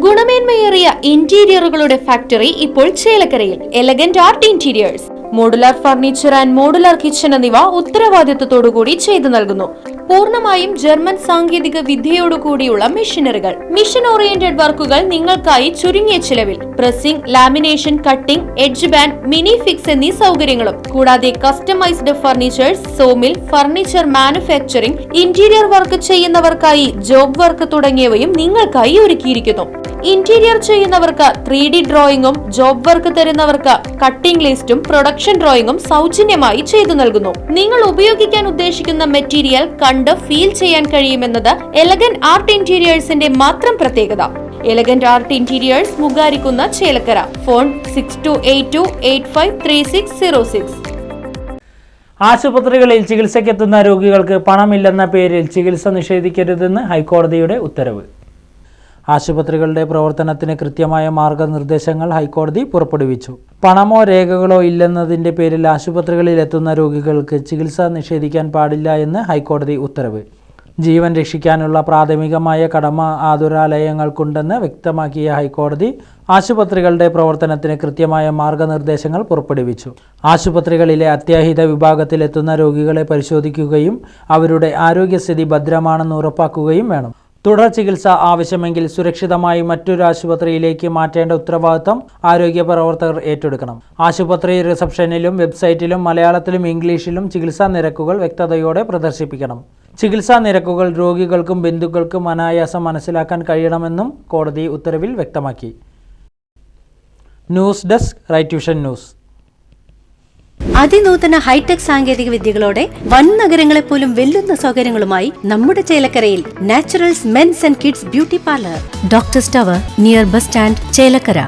ഗുണമേന്മയേറിയ ഇന്റീരിയറുകളുടെ factory ഇപ്പോൾ ചേലക്കരയിൽ. Elegant art interiors, modular furniture and modular kitchen എന്നിവ ഉത്തരവാദിത്തത്തോടുകൂടി ചെയ്തു നൽകുന്നു. പൂർണ്ണമായും ജർമ്മൻ സാങ്കേതിക വിദ്യയോടുകൂടിയുള്ള മെഷീനറികൾ, മിഷൻ ഓറിയന്റഡ് വർക്കുകൾ നിങ്ങൾക്കായി ചുരുങ്ങിയ ചിലവിൽ. Pressing, lamination, cutting, edge band, mini fix എന്നീ സൗകര്യങ്ങളും കൂടാതെ customised furnitures, sawmill, furniture manufacturing, interior work ചെയ്യുന്നവർക്കായി ജോബ് വർക്ക് തുടങ്ങിയവയും നിങ്ങൾക്കായി ഒരുക്കിയിരിക്കുന്നു. ഇന്റീരിയർ ചെയ്യുന്നവർക്ക് 3D ഡ്രോയിങ്ങും, ജോബ് വർക്ക് തരുന്നവർക്ക് കട്ടിംഗ് ലിസ്റ്റും പ്രൊഡക്ഷൻ ഡ്രോയിങ്ങും സൗജന്യമായി ചെയ്തു നൽകുന്നു. നിങ്ങൾ ഉപയോഗിക്കാൻ ഉദ്ദേശിക്കുന്ന മെറ്റീരിയൽ കണ്ട് ഫീൽ ചെയ്യാൻ കഴിയുമെന്നത് എലഗന്റ് ആർട്ട് ഇന്റീരിയേഴ്സിന്റെ മാത്രം പ്രത്യേകത. എലഗന്റ് ആർട്ട് ഇന്റീരിയേഴ്സ്, മുഗാരിക്കുന്ന, ചേലക്കര. ഫോൺ 6282853606. ആശുപത്രികളിൽ ചികിത്സയ്ക്കെത്തുന്ന രോഗികൾക്ക് പണമില്ലെന്ന പേരിൽ ചികിത്സ നിഷേധിക്കരുതെന്ന് ഹൈക്കോടതിയുടെ ഉത്തരവ്. ആശുപത്രികളുടെ പ്രവർത്തനത്തിന് കൃത്യമായ മാർഗനിർദ്ദേശങ്ങൾ ഹൈക്കോടതി പുറപ്പെടുവിച്ചു. പണമോ രേഖകളോ ഇല്ലെന്നതിൻ്റെ പേരിൽ ആശുപത്രികളിൽ എത്തുന്ന രോഗികൾക്ക് ചികിത്സ നിഷേധിക്കാൻ പാടില്ല എന്ന് ഹൈക്കോടതി ഉത്തരവ്. ജീവൻ രക്ഷിക്കാനുള്ള പ്രാഥമികമായ കടമ ആതുരാലയങ്ങൾക്കുണ്ടെന്ന് വ്യക്തമാക്കിയ ഹൈക്കോടതി ആശുപത്രികളുടെ പ്രവർത്തനത്തിന് കൃത്യമായ മാർഗനിർദ്ദേശങ്ങൾ പുറപ്പെടുവിച്ചു. ആശുപത്രികളിലെ അത്യാഹിത വിഭാഗത്തിലെത്തുന്ന രോഗികളെ പരിശോധിക്കുകയും അവരുടെ ആരോഗ്യസ്ഥിതി ഭദ്രമാണെന്ന് ഉറപ്പാക്കുകയും വേണം. തുടർ ചികിത്സ ആവശ്യമെങ്കിൽ സുരക്ഷിതമായി മറ്റൊരു ആശുപത്രിയിലേക്ക് മാറ്റേണ്ട ഉത്തരവാദിത്തം ആരോഗ്യ പ്രവർത്തകർ ഏറ്റെടുക്കണം. ആശുപത്രി റിസപ്ഷനിലും വെബ്സൈറ്റിലും മലയാളത്തിലും ഇംഗ്ലീഷിലും ചികിത്സാ നിരക്കുകൾ വ്യക്തതയോടെ പ്രദർശിപ്പിക്കണം. ചികിത്സാ നിരക്കുകൾ രോഗികൾക്കും ബന്ധുക്കൾക്കും അനായാസം മനസ്സിലാക്കാൻ കഴിയണമെന്നും കോടതി ഉത്തരവിൽ വ്യക്തമാക്കി. News desk, right vision news. അതിനൂതന ഹൈടെക് സാങ്കേതിക വിദ്യകളോടെ വൻ നഗരങ്ങളെ പോലും വെല്ലുന്ന സൗകര്യങ്ങളുമായി നമ്മുടെ ചേലക്കരയിൽ naturals men's and kids beauty parlour, doctors tower, near bus stand, Chelakkara.